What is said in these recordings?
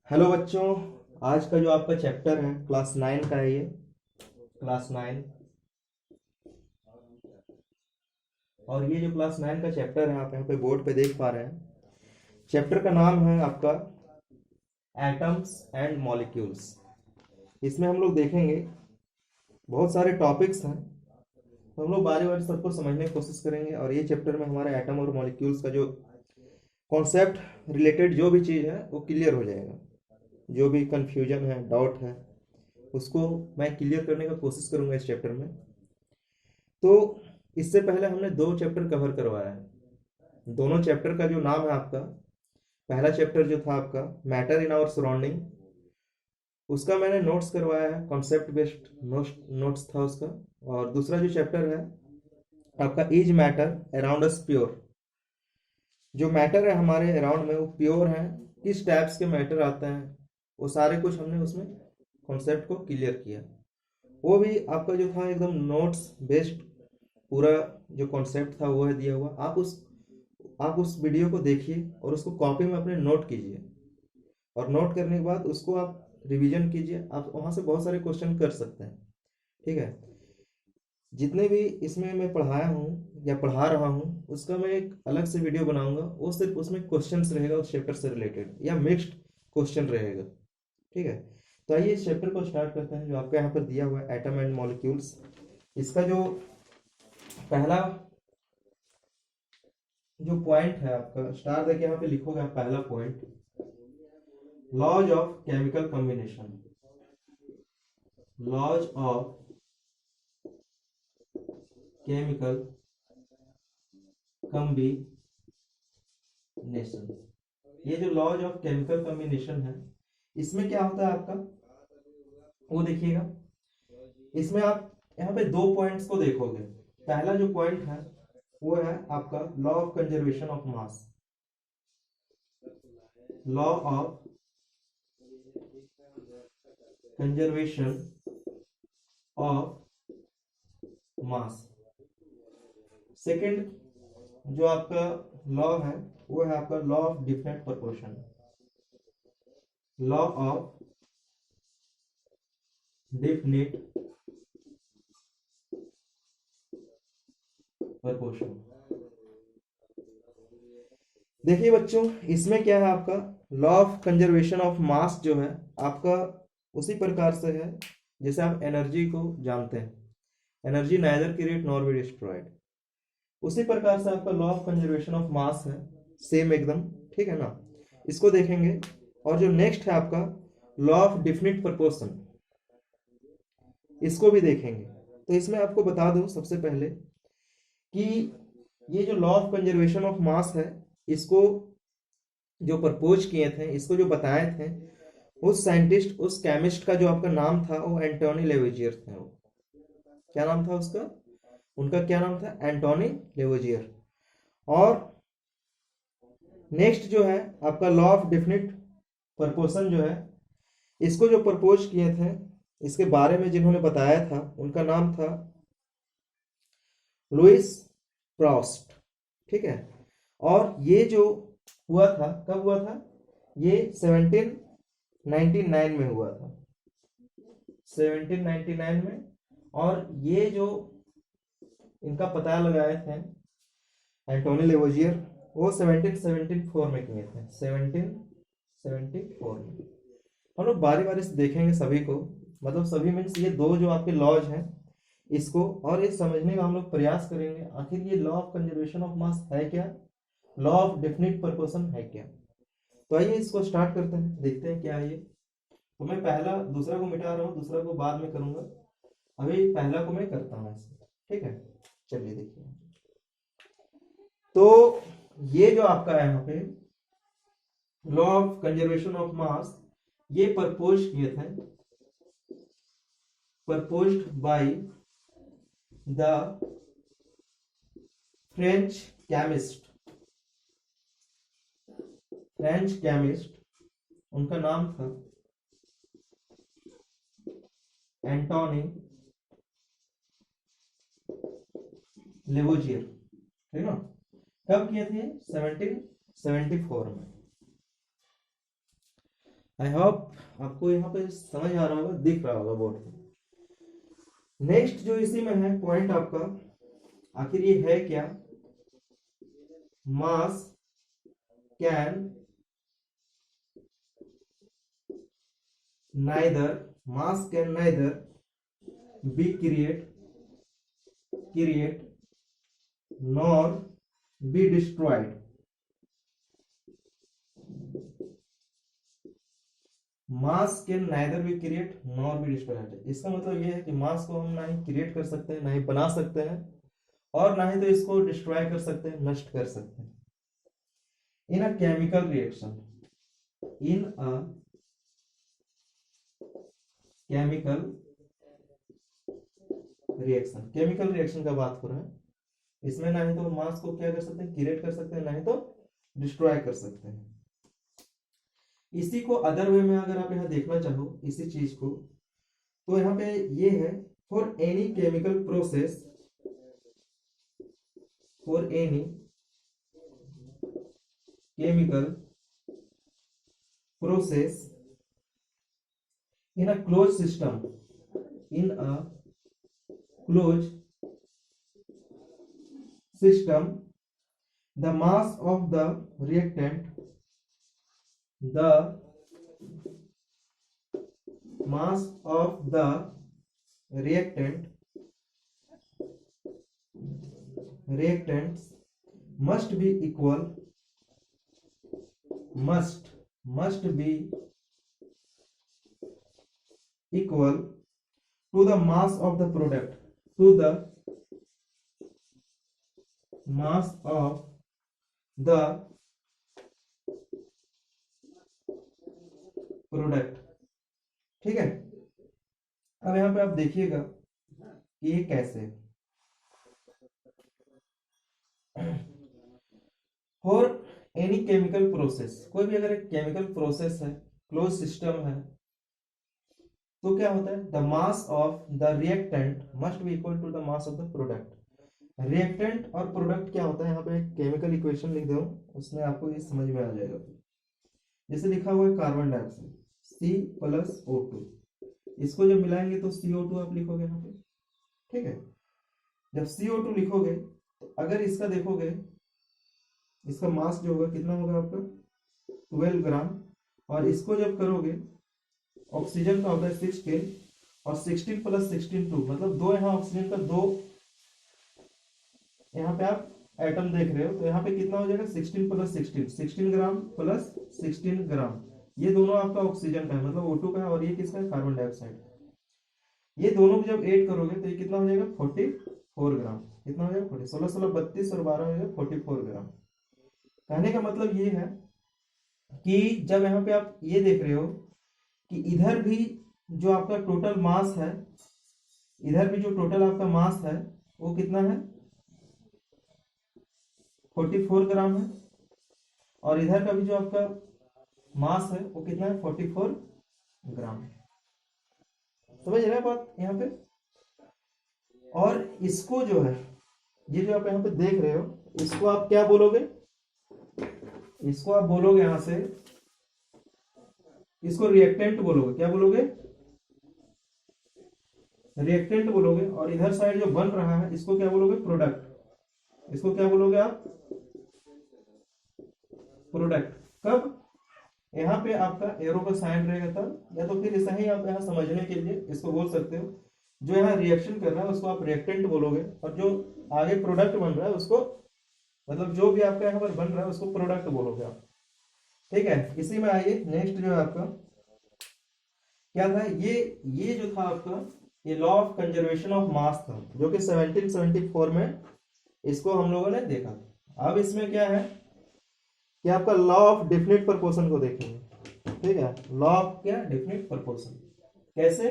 Hello बच्चों। आज का जो आपका चैप्टर है क्लास 9 का है, ये क्लास 9। और ये जो क्लास 9 का चैप्टर है आप यहाँ पे बोर्ड पे देख पा रहे हैं। चैप्टर का नाम है आपका एटम्स एंड मॉलिक्यूल्स। इसमें हम लोग देखेंगे बहुत सारे टॉपिक्स हैं, तो हम लोग बारी बारी सबको समझने की कोशिश करेंगे। और ये चैप्टर में हमारे एटम और मॉलिक्यूल्स का जो कॉन्सेप्ट रिलेटेड जो भी चीज़ है वो क्लियर हो जाएगा। जो भी कंफ्यूजन है, डाउट है, उसको मैं क्लियर करने का कोशिश करूंगा इस चैप्टर में। तो इससे पहले हमने दो चैप्टर कवर करवाया है। दोनों चैप्टर का जो नाम है आपका, पहला चैप्टर जो था आपका मैटर इन आवर सराउंडिंग, उसका मैंने नोट्स करवाया है, कॉन्सेप्ट बेस्ड नोट्स था उसका। और दूसरा जो चैप्टर है आपका is matter around us pure. जो मैटर है हमारे अराउंड में वो प्योर है, किस टाइप्स के मैटर आते हैं, वो सारे कुछ हमने उसमें कॉन्सेप्ट को क्लियर किया। वो भी आपका जो था एकदम नोट्स बेस्ड, पूरा जो कॉन्सेप्ट था वो है दिया हुआ। आप उस वीडियो को देखिए और उसको कॉपी में अपने नोट कीजिए। और नोट करने के बाद उसको आप रिवीजन कीजिए, आप वहाँ से बहुत सारे क्वेश्चन कर सकते हैं। ठीक है। जितने भी इसमें मैं पढ़ाया हूँ या पढ़ा रहा हूँ उसका मैं एक अलग से वीडियो बनाऊंगा, वो सिर्फ उसमें क्वेश्चंस रहेगा उस चैप्टर से रिलेटेड या मिक्स्ड क्वेश्चन रहेगा। ठीक है। तो आइए इस चैप्टर को स्टार्ट करते हैं जो आपका यहाँ पर दिया हुआ है एटम एंड मॉलिक्यूल्स। इसका जो पहला जो पॉइंट है आपका, स्टार देके यहाँ पे लिखोगे आप पहला point, laws of chemical combination. Laws of chemical combination. ये जो लॉज ऑफ केमिकल कॉम्बिनेशन है, इसमें क्या होता है आपका, वो देखिएगा। इसमें आप यहाँ पे दो पॉइंट्स को देखोगे। पहला जो पॉइंट है वो है आपका law of conservation of mass. Law of conservation of mass. Second जो आपका लॉ है वो है आपका law of different proportion. Law of definite proportion. देखिए बच्चों, इसमें क्या है आपका law of conservation of mass जो है आपका उसी प्रकार से है जैसे आप एनर्जी को जानते हैं, energy neither create nor be destroyed. उसी प्रकार से आपका law of conservation of mass है, सेम एकदम। ठीक है ना। इसको देखेंगे। और जो नेक्स्ट है आपका लॉ ऑफ डिफिनिट प्रोपोर्शन, इसको भी देखेंगे। तो इसमें आपको बता दूं सबसे पहले कि ये जो law of conservation of mass है, इसको जो प्रपोज किए थे, इसको जो बताए थे, उस साइंटिस्ट, उस केमिस्ट का जो आपका नाम था वो एंटोनी लेवेजियर थे। वो क्या नाम था उसका, उनका क्या नाम था, एंटोनी लेवेजियर। और नेक्स्ट जो है आपका लॉ ऑफ डेफिनिट प्रपोर्शन जो है, इसको जो प्रपोज किए थे, इसके बारे में जिन्होंने बताया था उनका नाम था लुइस प्रॉस्ट। ठीक है। और ये जो हुआ था, कब हुआ था, ये 1799 में हुआ था, 1799 में। और ये जो इनका पता लगाए थे एंटोनी लेवोजियर, वो 1774 में किए थे, 1774 में। हम लोग बारी बारी से देखेंगे सभी को, मतलब सभी मीन्स ये दो जो आपके लॉज हैं, इसको और ये समझने का हम लोग प्रयास करेंगे आखिर ये law of conservation of mass है क्या, लॉ ऑफ डेफिनिट प्रोपोर्शन है क्या। तो आइए इसको स्टार्ट करते हैं, देखते हैं क्या है ये। तो मैं पहला दूसरा को मिटा रहा हूँ, दूसरा को बाद में करूंगा, अभी पहला को मैं करता हूँ ऐसे। ठीक है। चलिए देखिए। तो ये जो आपका है यहाँ पे law of conservation of mass, ये प्रपोज किए थे, proposed by the French chemist, French chemist, उनका नाम था एंटोनी लेवोजियर। ठीक ना। कब किए थे, 1774 में। आई होप आपको यहाँ पे समझ आ रहा होगा, दिख रहा होगा बोर्ड पे। नेक्स्ट जो इसी में है पॉइंट आपका, आखिर ये है क्या, मास can neither, mass can neither be create nor be destroyed। Mass can neither be create nor be destroyed. इसका मतलब ये है कि मास को हम ना ही क्रिएट कर सकते हैं, ना ही बना सकते हैं, और ना ही तो इसको डिस्ट्रॉय कर सकते हैं, नष्ट कर सकते हैं। In a chemical reaction, in a chemical reaction, chemical reaction का बात हो रहा है, इसमें ना ही तो मास को क्या कर सकते हैं, क्रिएट कर सकते हैं, ना ही तो डिस्ट्रॉय कर सकते हैं। इसी को अदर वे में अगर आप यहाँ देखना चाहो इसी चीज को, तो यहाँ पे ये है, for any chemical process, for any chemical process in a close system, in a close system, the mass of the reactant, the mass of the reactants must be equal, must be equal to the mass of the product, to the mass of the product. ठीक है, अब यहां पे आप देखिएगा कि ये कैसे, फॉर एनी केमिकल प्रोसेस, कोई भी अगर एक केमिकल प्रोसेस है, क्लोज सिस्टम है, तो क्या होता है, the mass of the reactant must be equal to the mass of the product. Reactant और प्रोडक्ट क्या होता है, यहाँ पे एक केमिकल इक्वेशन लिख दो, उसमें आपको ये समझ में आ जाएगा। जैसे लिखा हुआ है कार्बन डाइऑक्साइड C+O2, इसको जब मिलाएंगे तो CO2 आप लिखोगे यहाँ पे। ठीक है, जब CO2 लिखोगे तो अगर इसका देखोगे, इसका मास जो होगा कितना होगा आपका 12 ग्राम, और इसको जब करोगे, ऑक्सीजन का होता है 16, और 16 + 16 2, मतलब दो यहाँ ऑक्सीजन का दो यहाँ पे आप एटम देख रहे हो, तो यहाँ पे कितना हो जाएगा 16 + 16, 16 ग्राम प्लस 16 ग्राम, ये दोनों आपका ऑक्सीजन का है, मतलब O2 का है, और ये किसका है, कार्बन डाइऑक्साइड। ये दोनों जब ऐड करोगे तो ये कितना हो जाएगा 44 ग्राम, कितना हो जाएगा 40, 16 16 32 और 12 हो जाएगा 44 ग्राम। कहने का मतलब ये है कि जब यहाँ पे आप ये देख रहे हो कि इधर भी जो आपका टोटल मास है, इधर भी जो टोटल आपका मास है वो कितना है 44 ग्राम है, और इधर का भी जो आपका मास है वो कितना है 44 ग्राम। समझ रहे हैं बात यहाँ पे। और इसको जो है, ये जो आप यहाँ पे देख रहे हो, इसको आप क्या बोलोगे, इसको आप बोलोगे यहां से, इसको रिएक्टेंट बोलोगे, क्या बोलोगे, रिएक्टेंट बोलोगे। और इधर साइड जो बन रहा है इसको क्या बोलोगे, प्रोडक्ट, इसको क्या बोलोगे आप, प्रोडक्ट। कब, यहाँ पे आपका एरो का साइन रहेगा तब, या तो फिर ऐसा ही आप यहाँ समझने के लिए इसको बोल सकते हो, जो यहाँ रिएक्शन कर रहा है उसको आप रिएक्टेंट बोलोगे, और जो आगे प्रोडक्ट बन रहा है उसको, मतलब जो भी आपका यहाँ पर बन रहा है उसको प्रोडक्ट बोलोगे आप। ठीक है, इसी में आइए नेक्स्ट जो है आपका क्या था, ये जो था आपका, ये law of conservation of mass था, जो कि 1774 में इसको हम लोगों ने देखा था। अब इसमें क्या है कि आपका लॉ ऑफ डेफिनेट प्रोपोर्शन को देखेंगे। ठीक है, लॉ ऑफ क्या, डेफिनेट प्रोपोर्शन, कैसे,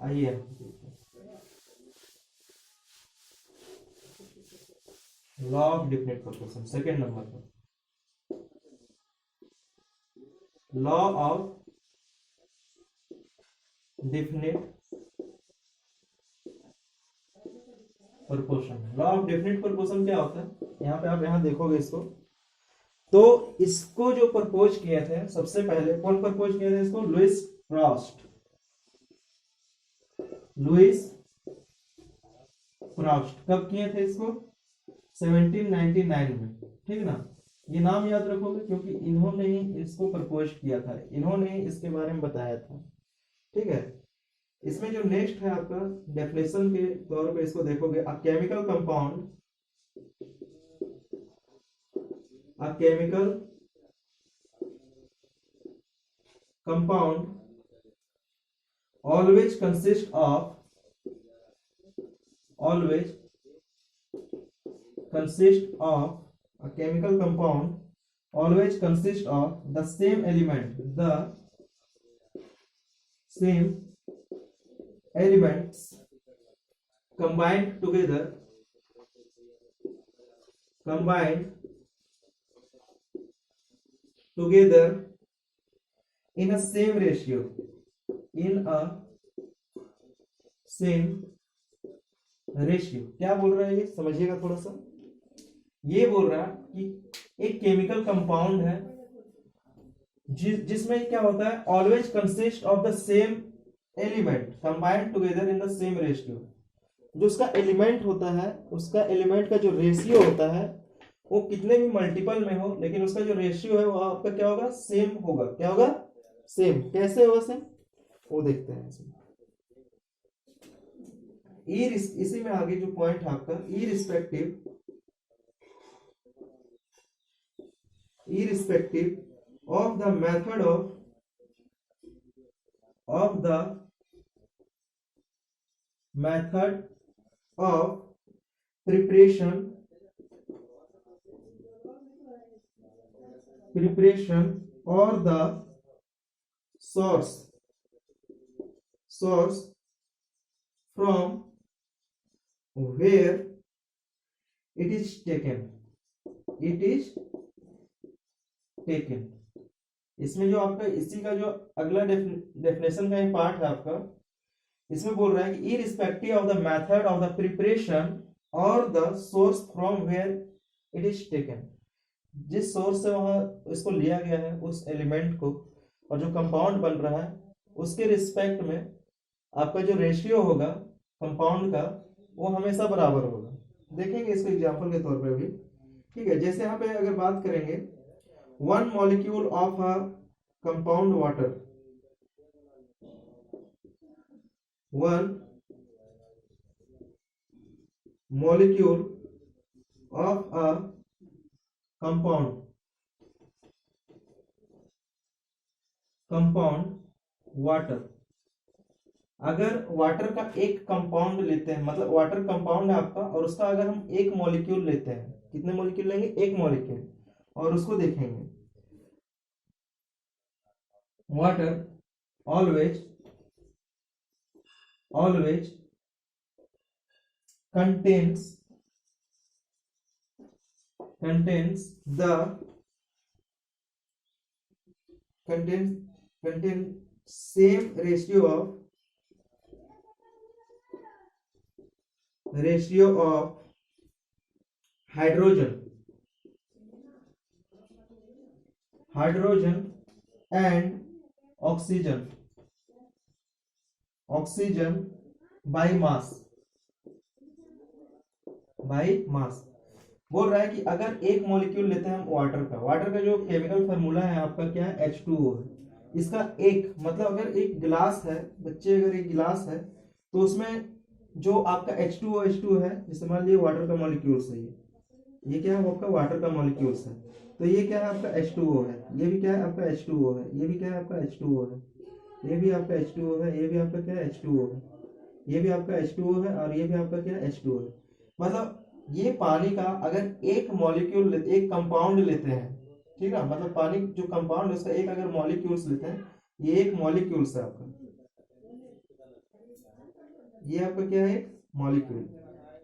आइए law of definite proportion second number पर, law of definite proportion. Law of definite proportion क्या होता है, यहाँ पे आप यहाँ देखोगे इसको, तो इसको जो प्रपोज किए थे सबसे पहले, कौन प्रपोज किए थे इसको? Louis Frost. लुइस फ्रास्ट कब किए थे इसको? 1799 में, ठीक है ना। ये नाम याद रखोगे क्योंकि इन्होंने ही इसको प्रपोज किया था, इन्होंने ही इसके बारे में बताया था, ठीक है। इसमें जो नेक्स्ट है आपका डेफिनेशन के तौर पे इसको देखोगे, a chemical compound, a chemical compound always consist of a chemical compound always consists of the same element, the same elements combined together in a same ratio, in a same ratio. क्या बोल रहा है ये, समझिएगा थोड़ा सा। ये बोल रहा है कि एक केमिकल कंपाउंड है जिसमें क्या होता है, always consist of the same element combined together in the same ratio. जो उसका एलिमेंट होता है, उसका एलिमेंट का जो रेशियो होता है वो कितने भी मल्टीपल में हो, लेकिन उसका जो रेशियो है वो आपका क्या होगा, सेम होगा। क्या होगा? सेम। कैसे होगा सेम, वो देखते हैं इसमें। इसी में आगे जो पॉइंट है आपका, irrespective of the method of preparation or the source from where it is taken। इसमें जो आपका इसी का जो अगला डेफिनेशन का पार्ट है आपका, इसमें बोल रहा है कि irrespective of the method of the preparation or the source from where it is taken। जिस सोर्स से वहां इसको लिया गया है उस एलिमेंट को, और जो कंपाउंड बन रहा है उसके रिस्पेक्ट में आपका जो रेशियो होगा कंपाउंड का वो हमेशा बराबर होगा। देखेंगे इसको एग्जांपल के तौर पे भी, ठीक है। जैसे यहाँ पे अगर बात करेंगे, 1 molecule of a compound water, 1 molecule of a compound water. अगर वाटर का एक कंपाउंड लेते हैं, मतलब वाटर कंपाउंड है आपका, और उसका अगर हम एक मॉलिक्यूल लेते हैं, कितने मॉलिक्यूल लेंगे? एक मॉलिक्यूल, और उसको देखेंगे, water always contains same ratio of hydrogen and oxygen by mass। बोल रहा है कि अगर एक मॉलिक्यूल लेते हैं हम वाटर का जो केमिकल फार्मूला है आपका क्या है, H2O है। इसका एक मतलब अगर एक गिलास है बच्चे, अगर एक गिलास है तो उसमें जो आपका H2O है, जैसे मान लीजिए वाटर का मॉलिक्यूल्स है, ये क्या है आपका वाटर का मॉलिक्यूल्स है, तो ये क्या है आपका H2O है, ये भी क्या है आपका H2O है, ये भी क्या है आपका H2O है, ये भी आपका H2O है, ये भी आपका क्या है H2O है, ये भी आपका H2O है, और ये भी आपका क्या है H2O है। मतलब ये पानी का अगर एक मॉलिक्यूल एक कंपाउंड लेते हैं, ठीक है, मतलब पानी जो कंपाउंड है उसका एक अगर मॉलिक्यूल्स लेते हैं, ये एक मॉलिक्यूल्स है आपका, ये आपका क्या है, एक मॉलिक्यूल।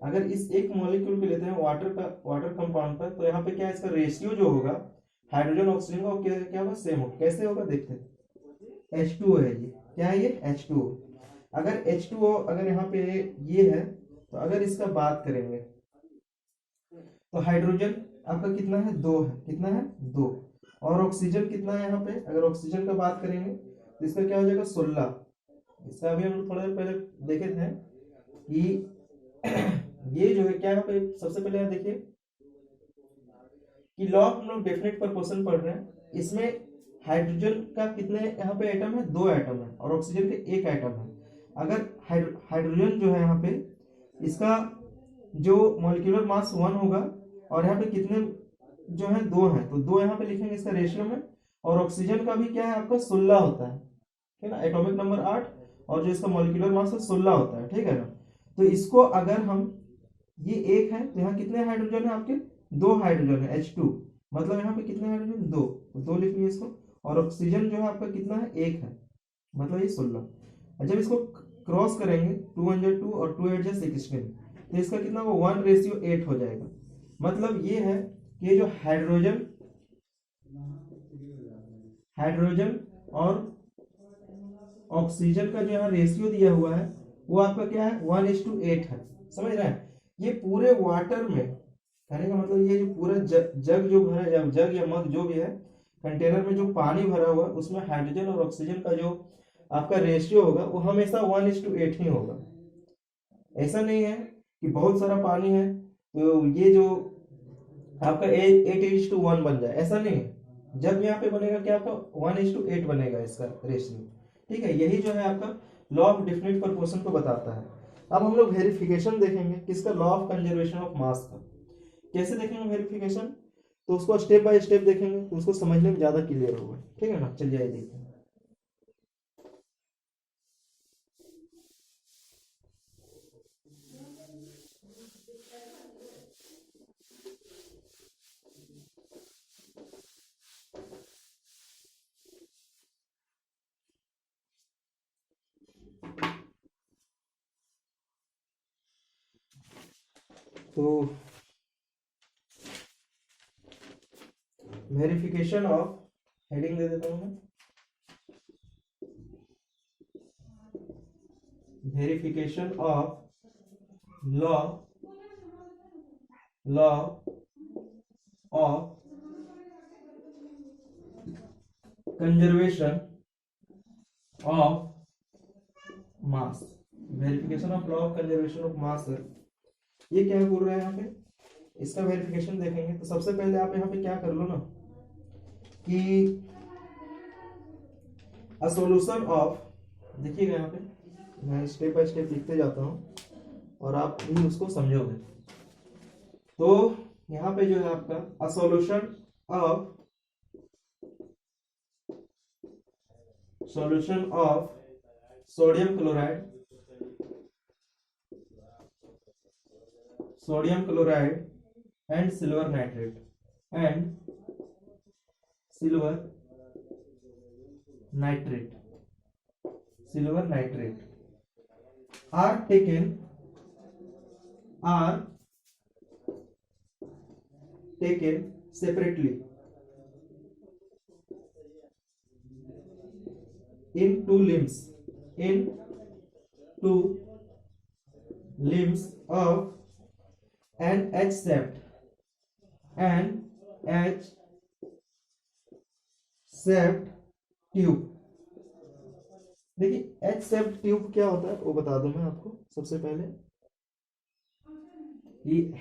अगर इस एक मॉलिक्यूल को लेते हैं वाटर कंपाउंड पर, तो यहाँ पे क्या है, इसका रेशियो जो होगा हाइड्रोजन ऑक्सीजन का क्या होगा, सेम होगा। कैसे होगा देखते हैं। H2O है, ये क्या है, ये H2O। अगर H2O अगर यहाँ पे ये है, तो अगर इसका बात करेंगे तो हाइड्रोजन आपका कितना है, 2 है, कितना है, 2। और ऑक्सीजन कितना है यहाँ पे, अगर ऑक्सीजन का बात करेंगे तो इसका क्या हो जाएगा, 16। इसका अभी हम लोग थोड़ा देर पहले देखे थे कि ये जो है क्या यहाँ पे, सबसे पहले यहाँ देखिए कि लॉ ऑफ हम लोग डेफिनेट प्रोपोर्शन पढ़ रहे हैं। इसमें हाइड्रोजन का कितने यहाँ पे एटम है, 2 एटम है, और ऑक्सीजन के 1 एटम है। अगर हाइड्रोजन जो है यहाँ पे, इसका जो मॉलिक्यूलर मास 1 होगा, और यहाँ पे कितने जो है, 2 है, तो 2 यहाँ पे लिखेंगे इसका रेशियो में। और ऑक्सीजन का भी क्या है आपका, 16 होता है, ठीक है ना, एटॉमिक नंबर 8, और जो इसका मॉलिक्यूलर मास है 16 होता है, ठीक है ना। तो इसको अगर हम, ये 1 है तो यहाँ कितने हाइड्रोजन है आपके, 2 हाइड्रोजन है, H2, मतलब यहाँ पे कितने हाइड्रोजन, 2, तो 2 लिख लिए इसको। और ऑक्सीजन जो है आपका कितना है, 1 है, मतलब ये 16। जब इसको क्रॉस करेंगे, 2 1 2 और 2 8 16, तो इसका कितना होगा, 1:8 हो जाएगा। मतलब ये है कि ये जो हाइड्रोजन हाइड्रोजन और ऑक्सीजन का जो यहाँ रेशियो दिया हुआ है, वो आपका क्या है, 1:8 है, समझ रहे हैं। ये पूरे वाटर में, कहने का मतलब ये जो पूरा जग जो भरा है, जग या मग जो भी है, कंटेनर में जो पानी भरा हुआ है, उसमें हाइड्रोजन और ऑक्सीजन का जो आपका रेशियो होगा, वो हमेशा 1:8 ही होगा। ऐसा नहीं है कि बहुत सारा पानी है तो ये जो आपका 8:1 बन जाए, ऐसा नहीं है। जब यहाँ पे बनेगा क्या, आपका 1:8 बनेगा इसका रेशियो, ठीक है। यही जो है आपका लॉ ऑफ डेफिनेट प्रोपोर्शन को बताता है। अब हम लोग वेरिफिकेशन देखेंगे किसका, law of conservation of mass का। कैसे देखेंगे वेरिफिकेशन, तो उसको स्टेप बाय स्टेप देखेंगे, तो उसको समझने में ज्यादा क्लियर होगा, ठीक है ना। चलिए आइए देखते हैं। तो वेरिफिकेशन ऑफ, हेडिंग दे देता हूं मैं, verification of law of conservation of mass. Verification of law of conservation of mass, ये क्या बोल रहा है यहाँ पे, इसका वेरिफिकेशन देखेंगे। तो सबसे पहले आप यहाँ पे क्या कर लो ना, कि अ सॉल्यूशन ऑफ, देखिएगा यहाँ पे मैं स्टेप बाय स्टेप लिखते जाता हूँ और आप भी उसको समझोगे। तो यहाँ पे जो है आपका a solution of sodium chloride, and silver nitrate, and silver nitrate are taken separately in two limbs of an H shaped tube. देखिए एच शेप्ड ट्यूब क्या होता है वो बता दूं मैं आपको सबसे पहले, कि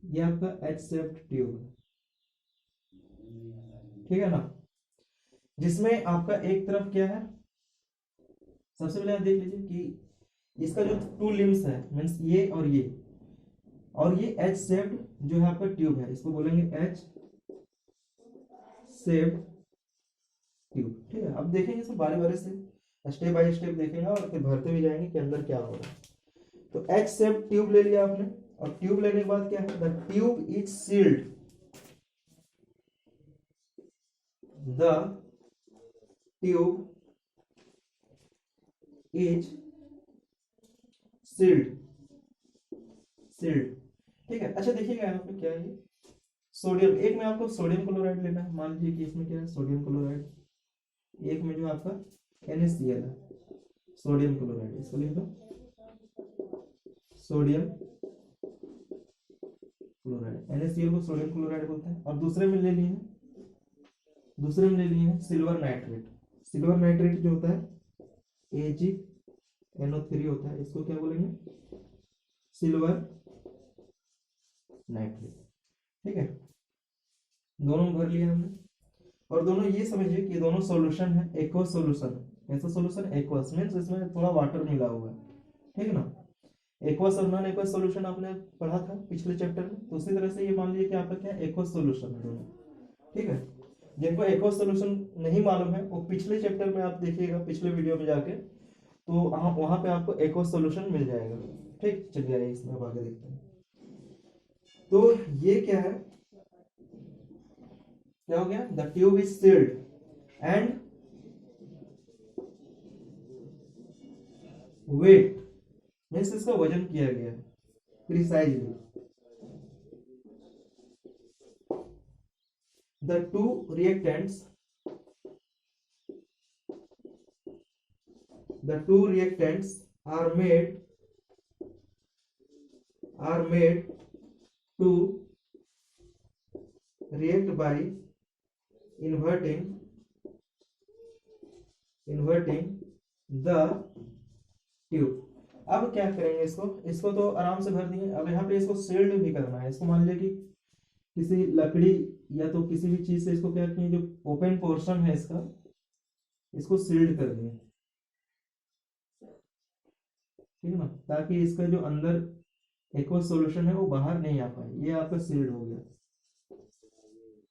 ये आपका एच शेप्ड ट्यूब है, ठीक है ना, जिसमें आपका एक तरफ क्या है, सबसे पहले आप देख लीजिए कि इसका जो 2 लिम्स है, मीन्स ये, और ये एच शेप्ड जो है आपका ट्यूब है, इसको बोलेंगे एच शेप्ड ट्यूब, ठीक है। अब देखेंगे सब बारी बारी से, स्टेप बाय स्टेप देखेंगे और फिर भरते भी जाएंगे कि अंदर क्या हो रहा है। तो एच शेप्ड ट्यूब ले लिया आपने, और ट्यूब लेने के बाद क्या है, the tube is sealed, the tube is sealed sealed. ठीक है, अच्छा देखिएगा यहाँ पे क्या है ये सोडियम, एक में आपको सोडियम क्लोराइड लेना है, मान लीजिए कि इसमें क्या है सोडियम क्लोराइड, एक में जो आपका NaCl है सोडियम क्लोराइड, इसको लिख दो सोडियम क्लोराइड, NaCl को सोडियम क्लोराइड बोलते हैं। और दूसरे में ले लिए हैं, दूसरे में ले लिए हैं सिल्वर नाइट्रेट। सिल्वर नाइट्रेट जो होता है AgNO3 होता है, इसको क्या बोलेंगे सिल्वर नाइट्रेट। ठीक है, दोनों भर लिया हमने, और दोनों ये समझिए कि दोनों सॉल्यूशन है, एक्वस सॉल्यूशन है। कैसा सॉल्यूशन? एक्वस मींस इसमें थोड़ा वाटर मिला हुआ है, ठीक है ना। एक्वस और नॉन एक्वस सॉल्यूशन आपने पढ़ा था पिछले चैप्टर में, तो उसी तरह से ये मान लीजिए कि आपका क्या एक्वस सॉल्यूशन है दोनों। ठीक है, जिनको एक्वस सॉल्यूशन नहीं मालूम है वो पिछले चैप्टर में आप देखिएगा, पिछले वीडियो में जाके, तो वहां पे आपको एक्वस सॉल्यूशन मिल जाएगा। ठीक, चलिए आइए इसमें अब आगे देखते हैं। तो ये क्या है, क्या हो गया, the tube is sealed and weight means इसका वजन किया गया precisely. The two reactants are made to react by inverting the tube. अब क्या करेंगे इसको तो आराम से भर दिए। अब यहाँ पे इसको सील्ड भी करना है। इसको मान लिया कि किसी लकड़ी या तो किसी भी चीज से इसको क्या किए, जो ओपन पोर्शन है इसको सील्ड कर दिए, ठीक है ना, ताकि इसका जो अंदर एक्वस सॉल्यूशन है वो बाहर नहीं आ पाए। ये आपका सील्ड हो गया,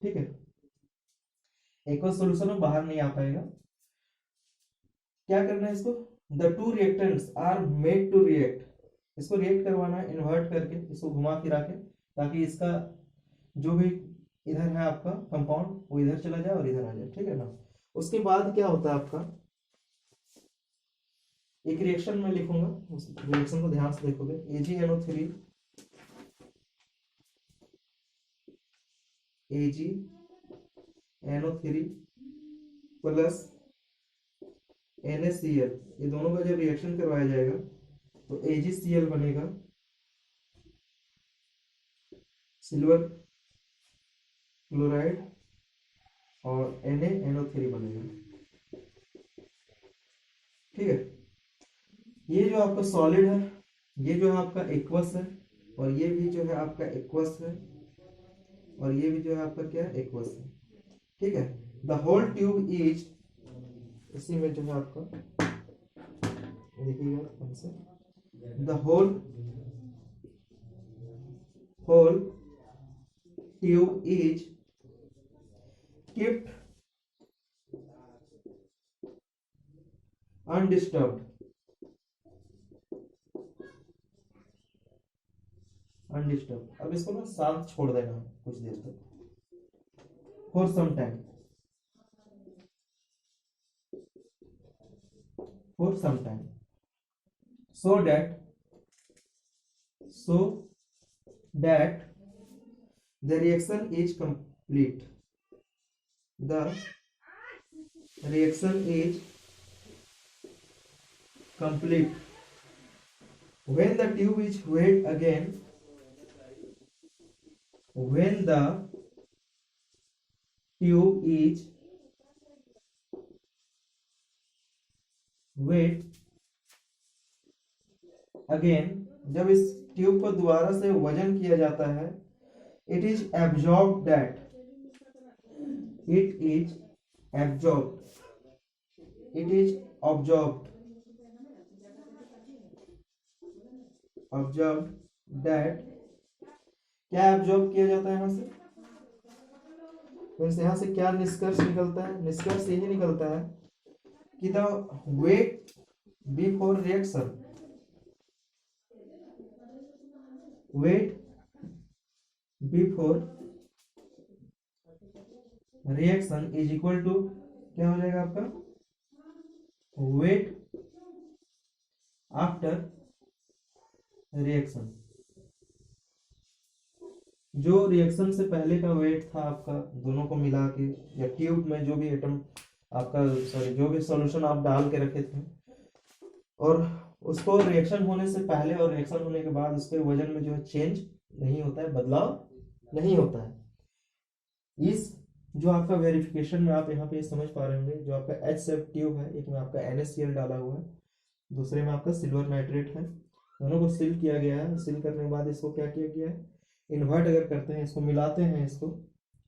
ठीक है, एक्वस सॉल्यूशन में बाहर नहीं आ पाएगा। क्या करना है इसको, the two reactants are made to react, इसको रिएक्ट करवाना है इन्वर्ट करके, इसको घुमा फिरा के, ताकि इसका जो भी इधर है आपका कंपाउंड वो इधर चला जाए और इधर आ जाए, ठीक है ना। उसके बाद क्या होता है आपका, एक रिएक्शन में लिखूंगा, उस रिएक्शन को ध्यान से देखोगे। AgNO3 प्लस NaCl, ये दोनों का जब रिएक्शन करवाया जाएगा तो AgCl बनेगा सिल्वर क्लोराइड और NaNO3 बनेगा, ठीक है। ये जो आपका सॉलिड है, ये जो है आपका एक्वस है, और ये भी जो है आपका एक्वस है, और ये भी जो है आपका क्या है एक्वस है, ठीक है। द होल ट्यूब इज, इसी में जो है आपका देखिएगा हमसे, the whole tube is kept undisturbed अब इसको ना शांत छोड़ देना कुछ देर तक, for some time, so that the reaction is complete, the reaction is complete when the tube is wet again, when the tube is wet again, जब इस ट्यूब को दोबारा से वजन किया जाता है, it is absorbed that क्या एब्जॉर्ब किया जाता है यहाँ से, यहाँ से क्या निष्कर्ष निकलता है, निष्कर्ष यही निकलता है कि the weight before reaction, weight before reaction is equal to क्या हो जाएगा आपका, वेट आफ्टर रिएक्शन, जो रिएक्शन से पहले का वेट था आपका, दोनों को मिला के, या ट्यूब में जो भी एटम आपका, सॉरी, जो भी सॉल्यूशन आप डाल के रखे थे, और उसको रिएक्शन होने से पहले और रिएक्शन होने के बाद उसके वजन में जो है चेंज नहीं होता है, बदलाव नहीं होता है। इस जो आपका वेरिफिकेशन में आप यहाँ पे समझ पा रहे होंगे, जो आपका एच सेप ट्यूब है, एक में आपका NaCl डाला हुआ है, दूसरे में आपका सिल्वर नाइट्रेट है, दोनों को सील किया गया है। सील करने के बाद इसको क्या किया गया है, इन्वर्ट अगर करते हैं, इसको मिलाते हैं, इसको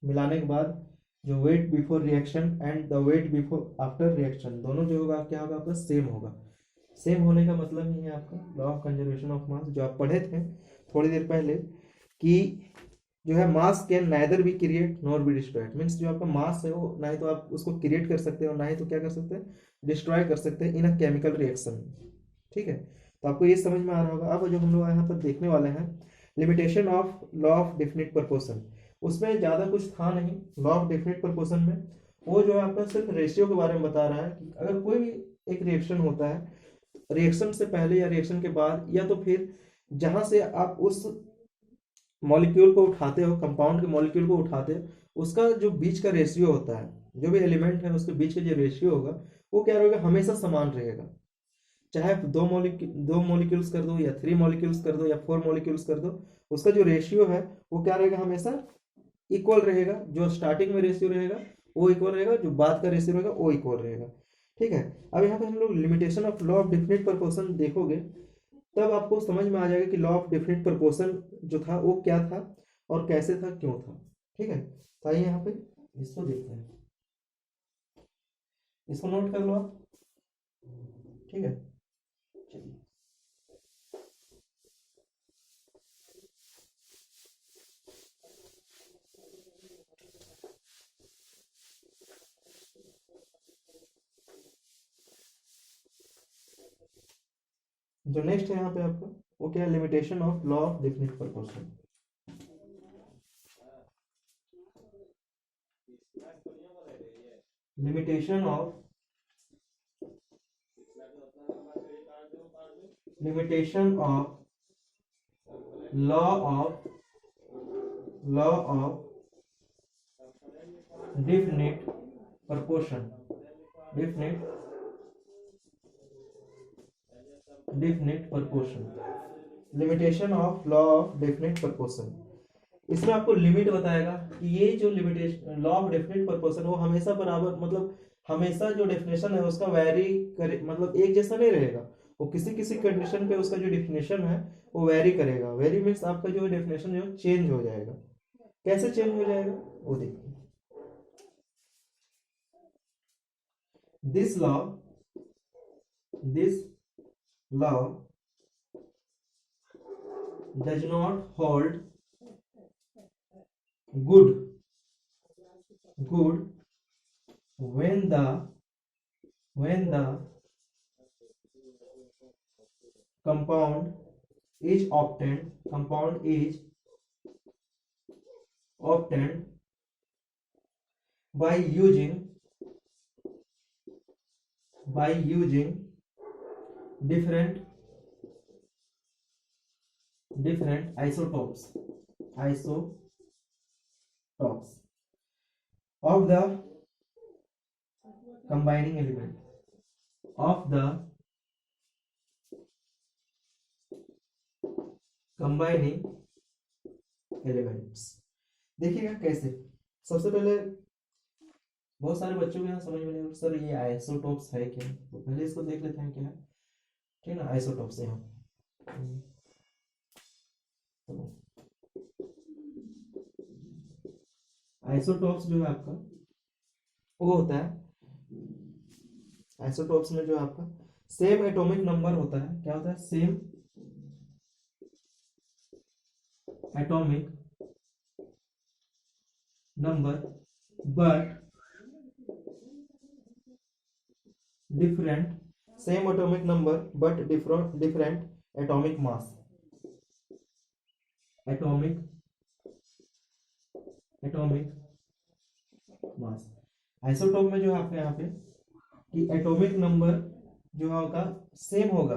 मिलाने के बाद जो weight before reaction and the weight before after reaction, दोनों जो होगा क्या होगा आपका, सेम होगा। सेम होने का मतलब ही है आपका law of conservation of mass, जो आप पढ़े थे थोड़ी देर पहले, कि जो है मास can neither be create nor be destroyed. Means जो आपका मास है वो ना ही तो आप उसको क्रिएट कर सकते हैं और ना ही तो क्या कर सकते हैं, डिस्ट्रॉय कर सकते हैं इन अ केमिकल रिएक्शन। ठीक है, तो आपको ये समझ में आ रहा होगा। अब जो हम लोग यहाँ पर देखने वाले हैं, limitation of law of definite proportion, उसमें ज़्यादा कुछ था नहीं। लॉ ऑफ डेफिनिट प्रोपोर्शन में वो जो है आपका सिर्फ रेशियो के बारे में बता रहा है कि अगर कोई भी एक रिएक्शन होता है, रिएक्शन से पहले या रिएक्शन के बाद, या तो फिर जहां से आप उस मॉलिक्यूल को उठाते हो, कंपाउंड के मॉलिक्यूल को उठाते हो, उसका जो बीच का रेशियो होता है, जो भी एलिमेंट है उसके बीच का जो रेशियो होगा, वो क्या रहेगा, हमेशा समान रहेगा। चाहे आप दो मॉलिक्यूल्स कर दो, या 3 मॉलिक्यूल्स कर दो, या 4 मॉलिक्यूल्स कर दो, उसका जो रेशियो है वो क्या रहेगा, हमेशा इक्वल रहेगा। जो स्टार्टिंग में रेशियो रहेगा वो इक्वल रहेगा, जो बाद का रेशियो रहेगा वो इक्वल रहेगा। ठीक है, अब यहाँ पे हम लोग limitation of law of definite proportion देखोगे, तब आपको समझ में आ जाएगा कि लॉ ऑफ डेफिनिट प्रोपोर्शन जो था वो क्या था और कैसे था, क्यों था। ठीक है, तो आइए यहाँ पे इसको देखते हैं, इसको नोट कर लो आप। ठीक है, चलिए। जो नेक्स्ट है यहाँ पे आपका, वो क्या है, limitation of law of definite proportion. Limitation of law of definite proportion, definite proportion, limitation of law of definite proportion. इसमें आपको लिमिट बताएगा कि ये जो limitation law of definite proportion, वो हमेशा बराबर, मतलब हमेशा जो डेफिनेशन है उसका वैरी करे, मतलब एक जैसा नहीं रहेगा। वो किसी किसी कंडीशन पे उसका जो डेफिनेशन है वो वैरी करेगा। वैरी मीन्स आपका जो डेफिनेशन जो चेंज हो जाएगा। कैसे चेंज हो जाएगा वो देखिए। This law does not hold good when the compound is obtained by using different isotopes of the combining element of the combining elements। देखिएगा कैसे। सबसे पहले बहुत सारे बच्चों को यहाँ समझ में नहीं, सर ये आइसोटोप्स है क्या, तो पहले इसको देख लेते हैं क्या है। ठीक है ना, आइसोटोप्स यहाँ तो आइसोटोप्स जो है आपका वो होता है, आइसोटोप्स में जो आपका सेम एटॉमिक नंबर होता है। क्या होता है, same atomic number but different, same atomic number but different atomic mass, atomic mass. Isotope में जो है आपके यहाँ पे कि एटॉमिक नंबर जो होगा सेम होगा,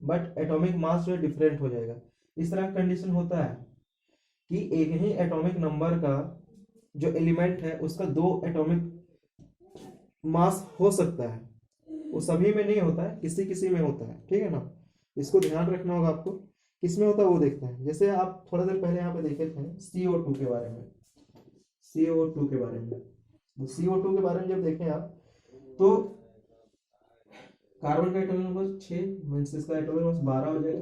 बट एटॉमिक मास जो है डिफरेंट हो जाएगा। इस तरह का कंडीशन होता है कि एक ही एटॉमिक नंबर का जो एलिमेंट है उसका दो एटॉमिक मास हो सकता है, वो सभी में नहीं होता है, किसी किसी में होता है, ठीक है ना। इसको ध्यान रखना होगा आपको, किसमें होता है वो देखते हैं। जैसे आप थोड़ा देर पहले यहाँ पे देखे थे CO2 के बारे में, CO2 के बारे में, CO2 के बारे में जब देखें आप तो कार्बन का एटॉमिक नंबर 6 मीन्स इसका एटॉमिक मास 12 हो जाएगा,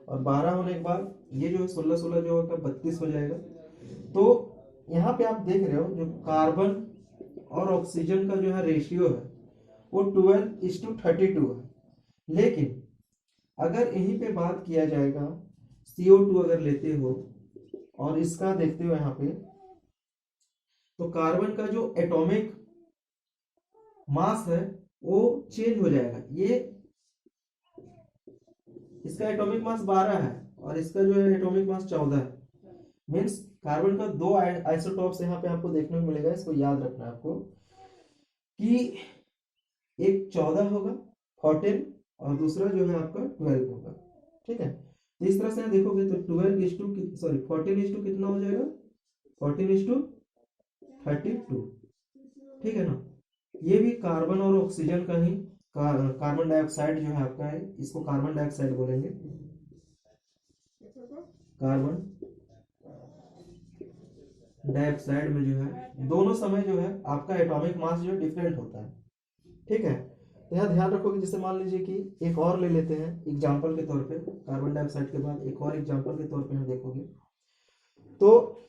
और 12 होने के बाद ये जो 16 16 जो होगा 32 हो जाएगा। तो यहाँ पे आप देख रहे हो जो कार्बन और ऑक्सीजन का जो है रेशियो है वो 12:32 है। लेकिन अगर यहीं पे बात किया जाएगा CO2 अगर लेते हो और इसका देखते हो यहाँ पे, तो कार्बन का जो एटॉमिक मास है वो चेंज हो जाएगा। ये इसका एटॉमिक मास 12 है और इसका जो है एटॉमिक मास 14 है। मीन्स कार्बन का दो आइसोटॉप्स यहाँ पे आपको देखने को मिलेगा। इसको याद रखना है आपको कि एक 14 होगा 14 और दूसरा जो है आपका 12 होगा, ठीक है। तो इस तरह से देखोगे तो 14:2 कितना हो जाएगा, 14:32, ठीक है ना। ये भी कार्बन और ऑक्सीजन का ही कार्बन डाइऑक्साइड जो है आपका है, इसको कार्बन डाइऑक्साइड बोलेंगे। कार्बन डाइऑक्साइड में जो है दोनों समय जो है आपका एटॉमिक मास जो डिफरेंट होता है, ठीक है। तो यहाँ ध्यान रखोगे, जैसे मान लीजिए कि एक और ले लेते हैं एग्जांपल के तौर पे, कार्बन डाइऑक्साइड के बाद एक और एग्जांपल के तौर पे यहाँ देखोगे तो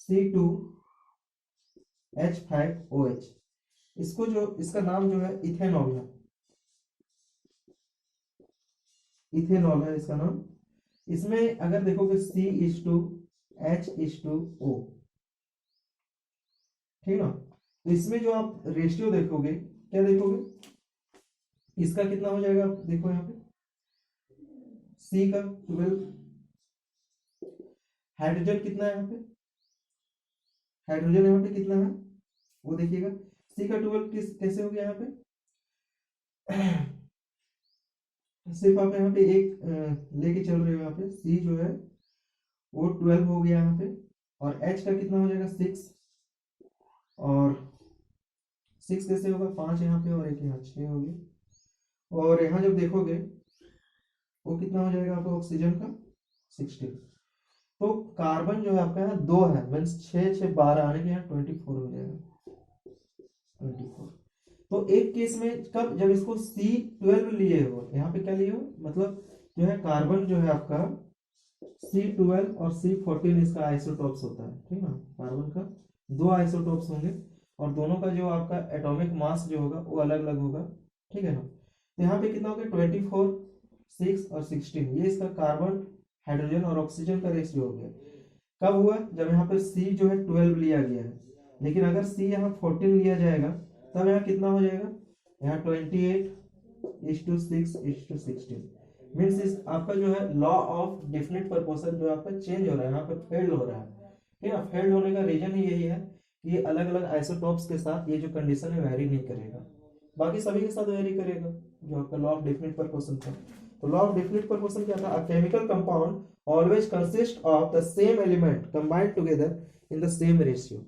C2H5OH, इसको जो इसका नाम जो है इथेनॉल है, इथेनॉल है इसका नाम। इसमें अगर देखोगे C:H:O, ठीक ना। तो इसमें जो आप रेशियो देखोगे, क्या देखोगे, इसका कितना हो जाएगा, आप देखो यहाँ पे C का 12, हाइड्रोजन कितना है यहाँ पे, हाइड्रोजन यहाँ पे कितना है वो देखिएगा। C का 12 कैसे हो गया यहाँ पे, सिर्फ आप यहाँ पे एक लेके चल रहे हो, यहाँ पे C जो है वो 12 हो गया यहाँ पे, और H का कितना हो जाएगा 6, और 6 कैसे होगा, 5 यहाँ पे और एक यहाँ 6 हो गया। और यहाँ जब देखोगे वो कितना हो जाएगा आपका ऑक्सीजन का 16। तो कार्बन जो है आपका यहाँ 2 है, मीन्स 6 6 12 आने के यहाँ 24 हो जाएगा, 24। तो एक केस में कब, जब इसको C12 लिए हो, यहाँ पे क्या लिए हो, मतलब जो है कार्बन जो है आपका C12 और C14 इसका आइसोटॉप्स होता है, ठीक ना। कार्बन का दो आइसोटॉप्स होंगे और दोनों का जो आपका एटॉमिक मास जो होगा वो अलग अलग होगा, ठीक है ना। तो यहाँ पे कितना हो गया 24, 6 और 16, ये इसका कार्बन हाइड्रोजन और ऑक्सीजन का रेशियो हो गया। कब हुआ, जब यहाँ पर C जो है 12 लिया गया है, लेकिन अगर C यहाँ 14 लिया जाएगा तब यहाँ कितना हो जाएगा, यहाँ 28:6:16। मीन्स इस आपका जो है लॉ ऑफ डेफिनेट प्रोपोर्शन जो आपका चेंज हो रहा है, यहाँ पे फेल्ड हो रहा है, ठीक है। फेल्ड होने का रीजन ही यही है कि अलग अलग आइसोटॉप्स के साथ ये जो कंडीशन है वेरी नहीं करेगा, बाकी सभी के साथ वेरी करेगा, जो आपका लॉ ऑफ डेफिनेट प्रोपोर्शन था। तो लॉ ऑफ डेफिनेट प्रोपोर्शन क्या था, a chemical compound always consist of the same element combined together in the same ratio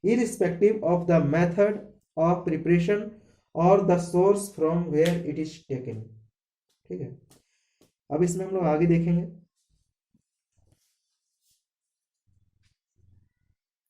irrespective of the method of preparation or the source from where it is taken, ठीक है। अब इसमें हम लोग आगे देखेंगे